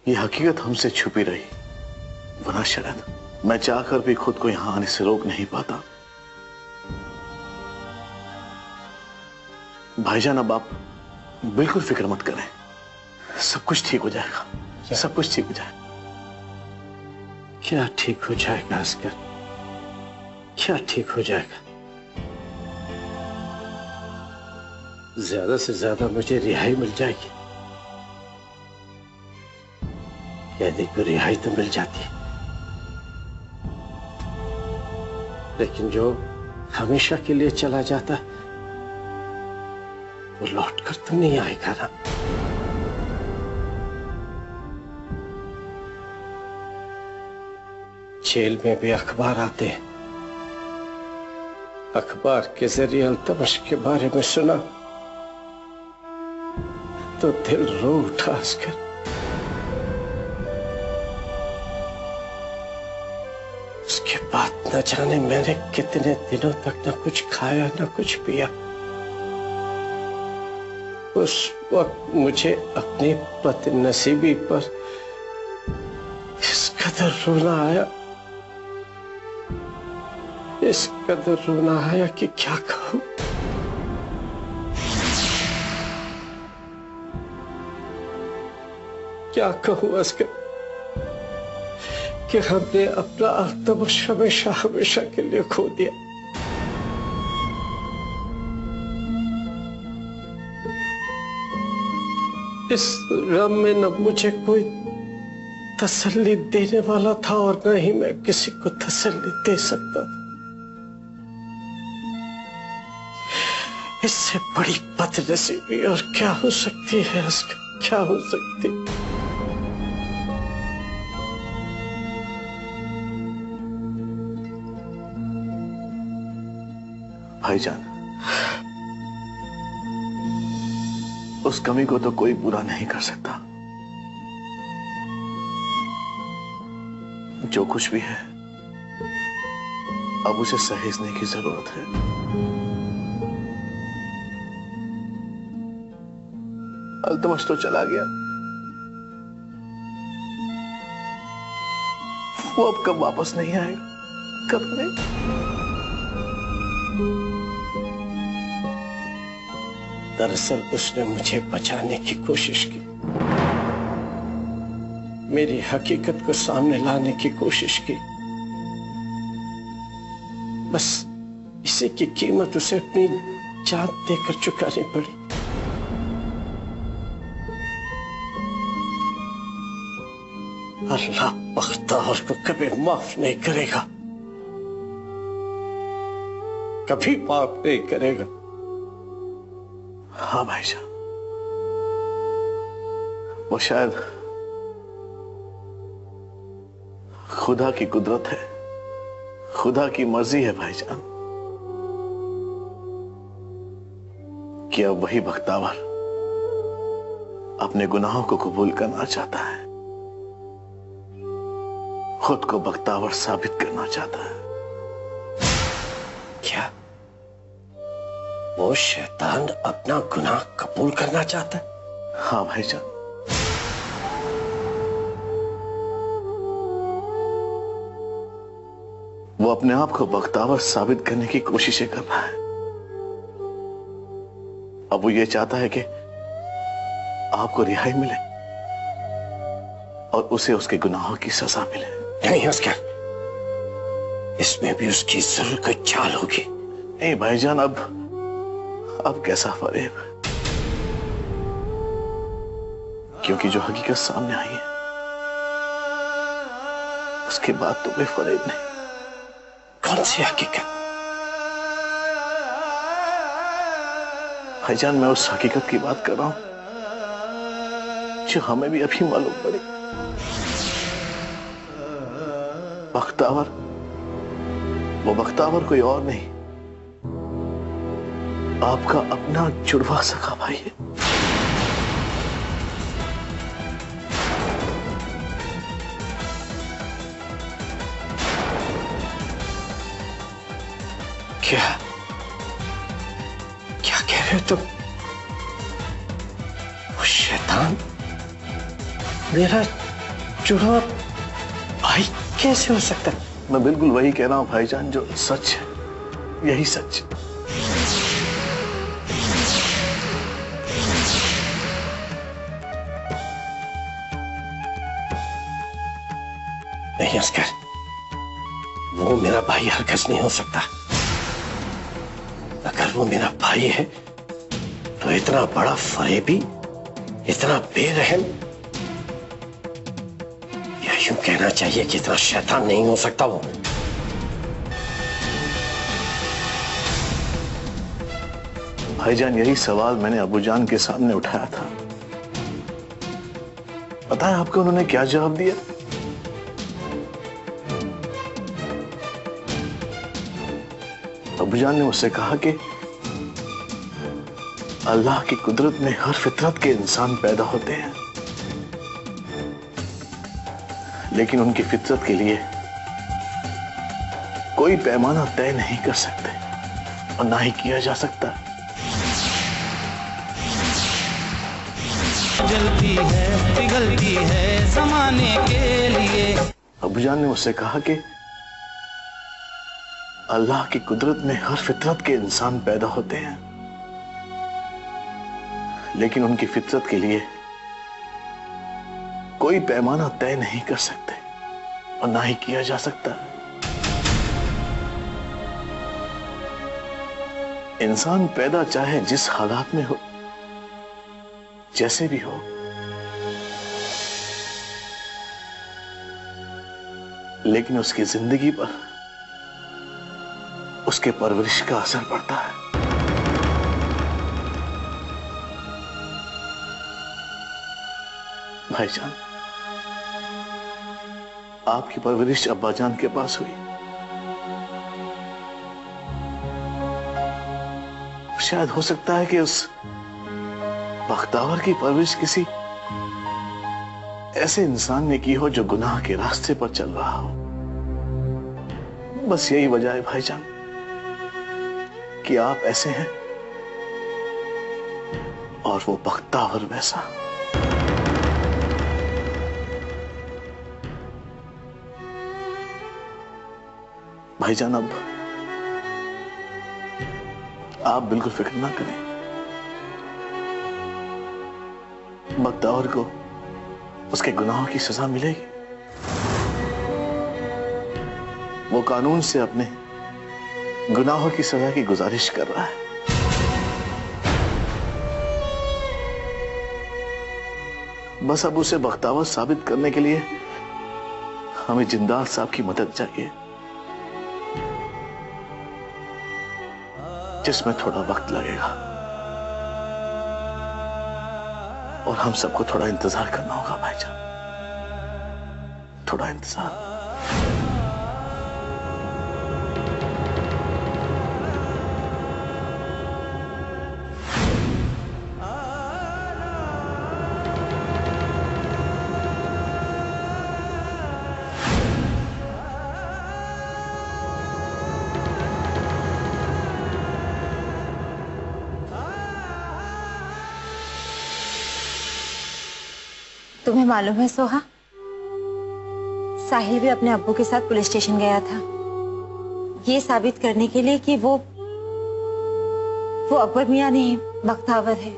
ये हकीकत हमसे छुपी रही, वरना शायद मैं चाहकर भी खुद को यहां आने से रोक नहीं पाता। भाईजान, अब आप बिल्कुल फिक्र मत करें, सब कुछ ठीक हो जाएगा, सब कुछ ठीक हो जाएगा। क्या ठीक हो जाएगा असगर? क्या ठीक हो जाएगा? ज्यादा से ज्यादा मुझे रिहाई मिल जाएगी। कैदी को रिहाई तो मिल जाती है, लेकिन जो हमेशा के लिए चला जाता वो लौट कर तो नहीं आएगा ना। जेल में भी अखबार आते हैं, अखबार के जरिए अल्तमश के बारे में सुना तो दिल रो उठा असगर। उसके बाद न जाने मैंने कितने दिनों तक न कुछ खाया न कुछ पिया। उस वक्त मुझे अपनी बदनसीबी पर इस कदर रोना आया, इस कदर रोना आया कि क्या कहूं। क्या कहूं असगर कि हमने अपना अल्तमश हमेशा हमेशा के लिए खो दिया। इस गम में न मुझे कोई तसल्ली देने वाला था और न ही मैं किसी को तसल्ली दे सकता था। इससे बड़ी बदनसीबी और क्या हो सकती है असगर, क्या हो सकती। भाईजान, उस कमी को तो कोई पूरा नहीं कर सकता। जो कुछ भी है अब उसे सहेजने की जरूरत है। अल्तमश तो चला गया, वो अब कब वापस नहीं आएगा, कब नहीं। दरअसल उसने मुझे बचाने की कोशिश की, मेरी हकीकत को सामने लाने की कोशिश की। बस इसी की कीमत उसे अपनी जान देकर चुकानी पड़ी। अल्लाह बख्तार को कभी माफ नहीं करेगा, कभी माफ नहीं करेगा। हाँ भाईजान, वो शायद खुदा की कुदरत है, खुदा की मर्जी है भाईजान कि अब वही बख्तावर अपने गुनाहों को कबूल करना चाहता है, खुद को बख्तावर साबित करना चाहता है। क्या वो शैतान अपना गुनाह कबूल करना चाहता है? हाँ भाईजान, वो अपने आप को बख्तावर साबित करने की कोशिशें कर रहा है। अब वो ये चाहता है कि आपको रिहाई मिले और उसे उसके गुनाहों की सजा मिले। नहीं उसका, इसमें भी उसकी जरूर कोई चाल होगी। नहीं भाईजान, अब कैसा फरेब, क्योंकि जो हकीकत सामने आई है उसके बाद तो कोई फरेब नहीं। कौन सी हकीकत? भाईजान, मैं उस हकीकत की बात कर रहा हूं जो हमें भी अभी मालूम पड़ी। बख्तावर, वो बख्तावर कोई और नहीं, आपका अपना जुड़वा सखा भाई है। क्या क्या कह रहे हो तुम? वो शैतान मेरा जुड़ा भाई कैसे हो सकता है? मैं बिल्कुल वही कह रहा हूं भाईजान जो सच है, यही सच। नहीं असगर, वो मेरा भाई हरगिज नहीं हो सकता। अगर वो मेरा भाई है तो इतना बड़ा फरेबी, इतना बेरहम, या यूं कहना चाहिए कि इतना शैतान नहीं हो सकता वो। भाईजान यही सवाल मैंने अबूजान के सामने उठाया था। पता है आपको उन्होंने क्या जवाब दिया? अबूजान ने मुझसे कहा कि अल्लाह की कुदरत में हर फितरत के इंसान पैदा होते हैं, लेकिन उनकी फितरत के लिए कोई पैमाना तय नहीं कर सकते और ना ही किया जा सकता। जलती है पिघलती है जमाने के लिए। अबूजान ने मुझसे कहा कि अल्लाह की कुदरत में हर फितरत के इंसान पैदा होते हैं, लेकिन उनकी फितरत के लिए कोई पैमाना तय नहीं कर सकते और ना ही किया जा सकता। इंसान पैदा चाहे जिस हालात में हो, जैसे भी हो, लेकिन उसकी जिंदगी पर उसके परवरिश का असर पड़ता है। भाईजान, आपकी परवरिश अब्बाजान के पास हुई, शायद हो सकता है कि उस बख्तावर की परवरिश किसी ऐसे इंसान ने की हो जो गुनाह के रास्ते पर चल रहा हो। बस यही वजह है भाईजान कि आप ऐसे हैं और वो बख्तावर वैसा। भाईजान, अब आप बिल्कुल फिक्र ना करें। बख्तावर को उसके गुनाहों की सजा मिलेगी। वो कानून से अपने गुनाहों की सजा की गुजारिश कर रहा है। बस अब उसे बख्तावर साबित करने के लिए हमें जिंदाल साहब की मदद चाहिए, जिसमें थोड़ा वक्त लगेगा और हम सबको थोड़ा इंतजार करना होगा भाईजान, थोड़ा इंतजार। तुम्हें मालूम है सोहा, साहिल भी अपने अब्बू के साथ पुलिस स्टेशन गया था, ये साबित करने के लिए कि वो अकबर मियां नहीं बख्तावर है।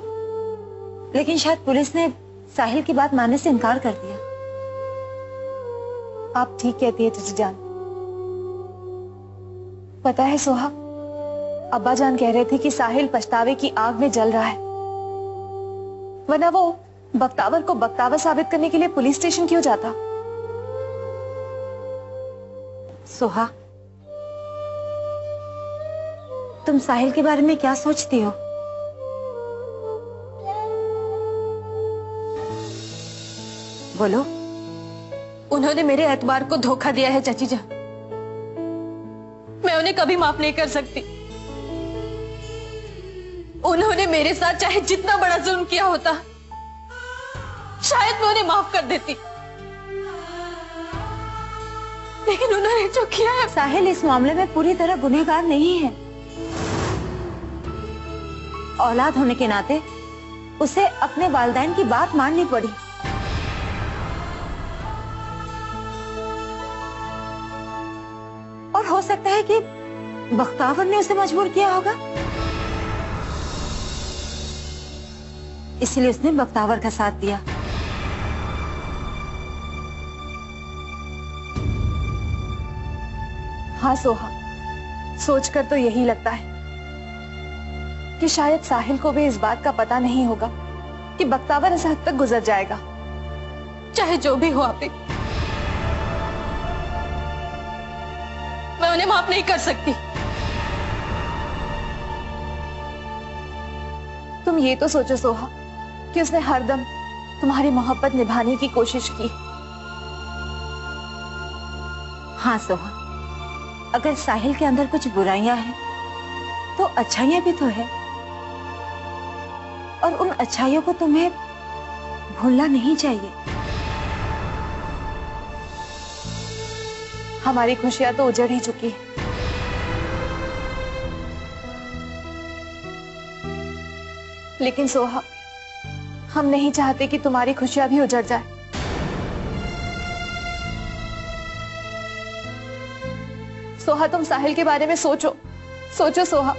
लेकिन शायद पुलिस ने साहिल की बात मानने से इनकार कर दिया। आप ठीक कहती है चाची जान। पता है सोहा, अब्बा जान कह रहे थे कि साहिल पछतावे की आग में जल रहा है, वरना वो बख्तावर को बख्तावर साबित करने के लिए पुलिस स्टेशन क्यों जाता? सोहा, तुम साहिल के बारे में क्या सोचती हो? बोलो। उन्होंने मेरे एतबार को धोखा दिया है चाची जान, मैं उन्हें कभी माफ नहीं कर सकती। उन्होंने मेरे साथ चाहे जितना बड़ा जुल्म किया होता, शायद मैं उन्हें माफ कर देती, लेकिन उन्होंने जो किया है। साहिल इस मामले में पूरी तरह गुनहगार नहीं है। औलाद होने के नाते उसे अपने वालिदैन की बात माननी पड़ी। सकता है कि बख्तावर ने उसे मजबूर किया होगा, इसलिए उसने बख्तावर का साथ दिया। हाँ सोहा, सोचकर तो यही लगता है कि शायद साहिल को भी इस बात का पता नहीं होगा कि बख्तावर इस हद तक गुजर जाएगा। चाहे जो भी हो आपी, मैं उन्हें माफ नहीं कर सकती। तुम ये तो सोचो सोहा कि उसने हरदम तुम्हारी मोहब्बत निभाने की कोशिश की। हाँ सोहा, अगर साहिल के अंदर कुछ बुराइयां हैं तो अच्छाइयां भी तो है, और उन अच्छाइयों को तुम्हें भूलना नहीं चाहिए। हमारी खुशियां तो उजड़ ही चुकी है, लेकिन सोहा हम नहीं चाहते कि तुम्हारी खुशियां भी उजड़ जाए। सोहा तुम साहिल के बारे में सोचो, सोचो सोहा।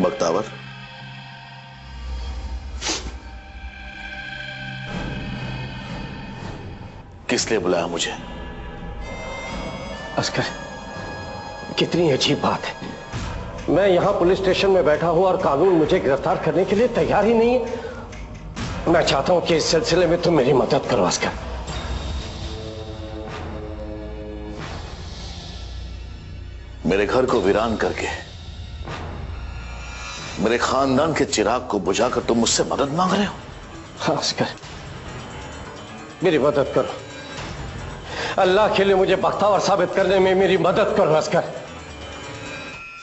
बख्तावर, किस लिए बुलाया मुझे? अस्कर, कितनी अजीब बात है। मैं यहां पुलिस स्टेशन में बैठा हूं और कानून मुझे गिरफ्तार करने के लिए तैयार ही नहीं है। मैं चाहता हूं कि इस सिलसिले में तुम मेरी मदद करो अस्कर। मेरे घर को वीरान करके मेरे खानदान के चिराग को बुझाकर तुम मुझसे मदद मांग रहे हो? हाँ अस्कर, मेरी मदद करो। अल्लाह के लिए मुझे बख्तावर साबित करने में मेरी मदद करो अस्कर।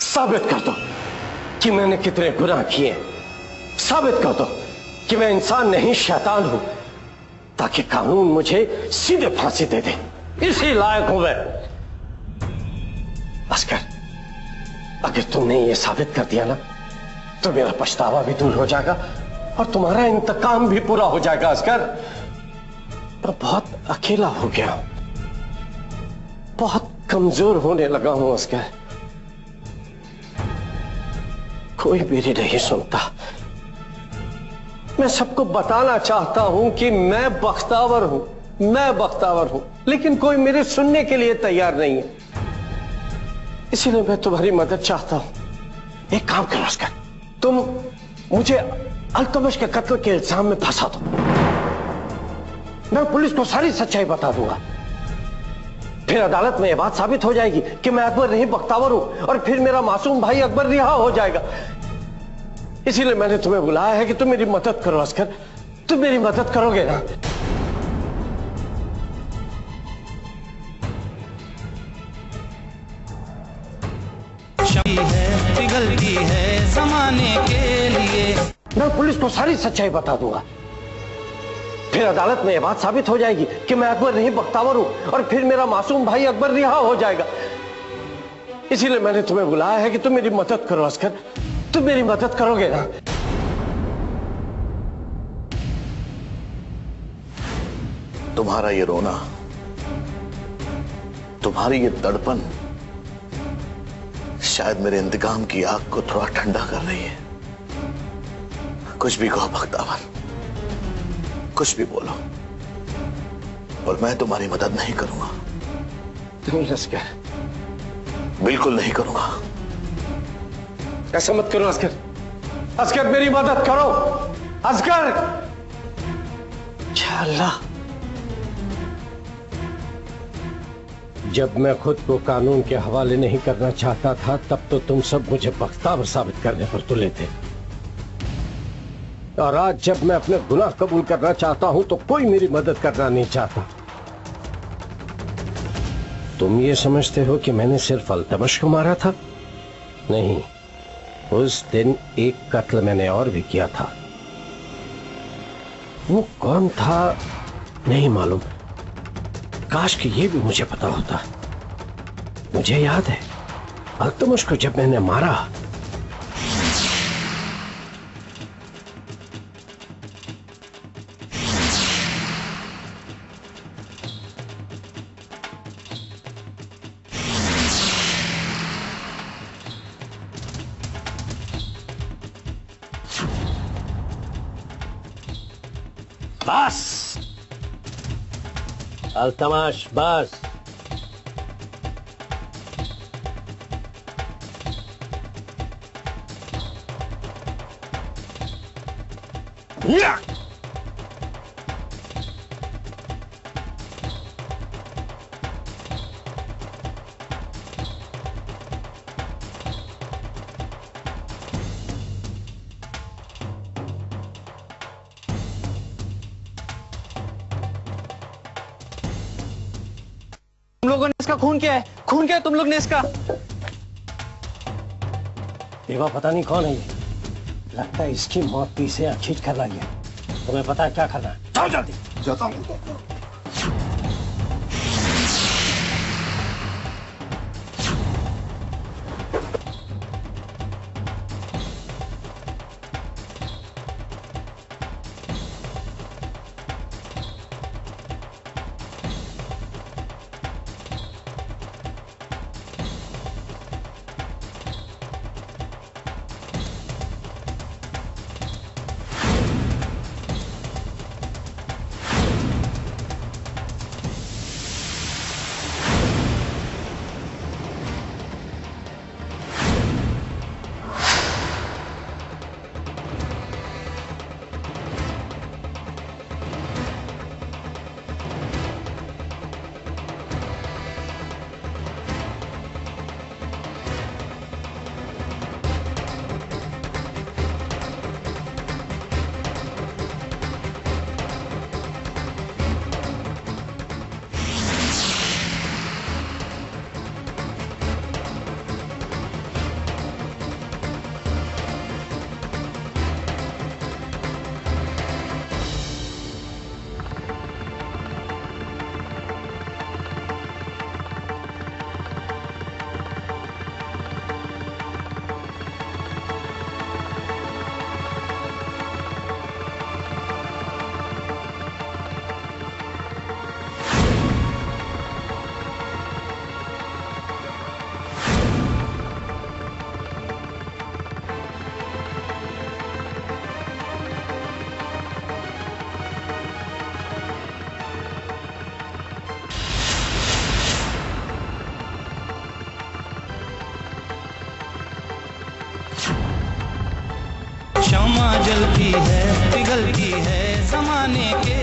साबित कर दो कि मैंने कितने गुनाह किए। साबित कर दो कि मैं इंसान नहीं शैतान हूं, ताकि कानून मुझे सीधे फांसी दे दे। इसी लायक हूं मैं। अस्कर, अगर तुमने ये साबित कर दिया ना, तो मेरा पछतावा भी दूर हो जाएगा और तुम्हारा इंतकाम भी पूरा हो जाएगा। अस्कर, मैं बहुत अकेला हो गया हूं, बहुत कमजोर होने लगा हूं अस्कर। कोई मेरी नहीं सुनता। मैं सबको बताना चाहता हूं कि मैं बख्तावर हूं, मैं बख्तावर हूं, लेकिन कोई मेरे सुनने के लिए तैयार नहीं है। इसीलिए मैं तुम्हारी मदद चाहता हूं। एक काम करो अस्कर, तुम मुझे अल्तमश के कत्ल के इल्जाम में फंसा दो। मैं पुलिस को सारी सच्चाई बता दूंगा। फिर अदालत में यह बात साबित हो जाएगी कि मैं अकबर नहीं बख्तावर हूं, और फिर मेरा मासूम भाई अकबर रिहा हो जाएगा। इसीलिए मैंने तुम्हें बुलाया है कि तुम मेरी मदद करो अस्कर। तुम मेरी मदद करोगे ना? है पिघलती है जमाने के लिए। मैं पुलिस को सारी सच्चाई बता दूंगा। फिर अदालत में यह बात साबित हो जाएगी कि मैं अकबर नहीं बख्तावर हूं, और फिर मेरा मासूम भाई अकबर रिहा हो जाएगा। इसीलिए मैंने तुम्हें बुलाया है कि तुम मेरी मदद करो अस्कर। तुम मेरी मदद करोगे ना? तुम्हारा ये रोना, तुम्हारी ये तड़पन शायद मेरे इंतकाम की आग को थोड़ा ठंडा कर रही है। कुछ भी कहो बख्तावर, कुछ भी बोलो, और मैं तुम्हारी मदद नहीं करूंगा। नहीं असगर, बिल्कुल नहीं करूंगा। ऐसा मत करो असगर। असगर मेरी मदद करो असगर। या अल्लाह, जब मैं खुद को कानून के हवाले नहीं करना चाहता था तब तो तुम सब मुझे बख्तावर साबित करने पर तुले थे, और आज जब मैं अपने गुनाह कबूल करना चाहता हूं तो कोई मेरी मदद करना नहीं चाहता। तुम ये समझते हो कि मैंने सिर्फ अल्तमश को मारा था? नहीं, उस दिन एक कत्ल मैंने और भी किया था। वो कौन था नहीं मालूम, काश कि ये भी मुझे पता होता। मुझे याद है अल्तमश को जब मैंने मारा, बस अल्तमश बस। तुम लोगों ने इसका खून किया है। खून किया है तुम लोग ने इसका। देवा पता नहीं कौन है ये, लगता है इसकी मौत भी इसे खींच कर लाई है। तुम्हें पता है क्या करना है? जाओ जल्दी। जाता हूं। शम्मा जलती है पिघलती है जमाने के।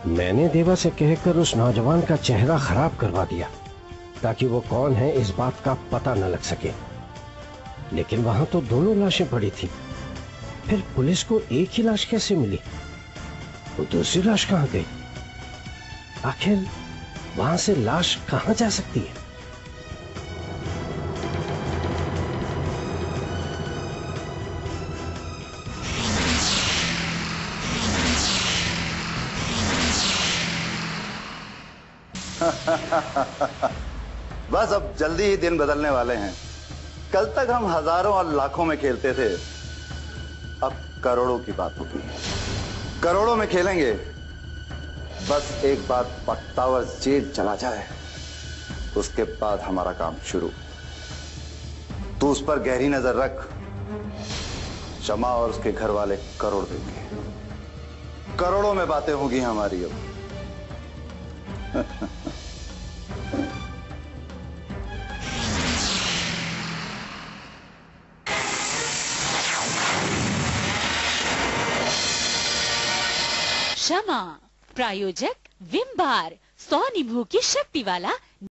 मैंने देवा से कहकर उस नौजवान का चेहरा खराब करवा दिया ताकि वो कौन है इस बात का पता न लग सके, लेकिन वहां तो दोनों लाशें पड़ी थी। फिर पुलिस को एक ही लाश कैसे मिली? वो दूसरी लाश कहां गई? आखिर वहां से लाश कहां जा सकती है? बस अब जल्दी ही दिन बदलने वाले हैं। कल तक हम हजारों और लाखों में खेलते थे, अब करोड़ों की बात होगी। करोड़ों में खेलेंगे। बस एक बार बख्तावर जेल चला जाए, उसके बाद हमारा काम शुरू। तू उस पर गहरी नजर रख। शमा और उसके घर वाले करोड़ देंगे। करोड़ों में बातें होगी हमारी अब। शमा प्रायोजक विम बार 100 नींबू की शक्ति वाला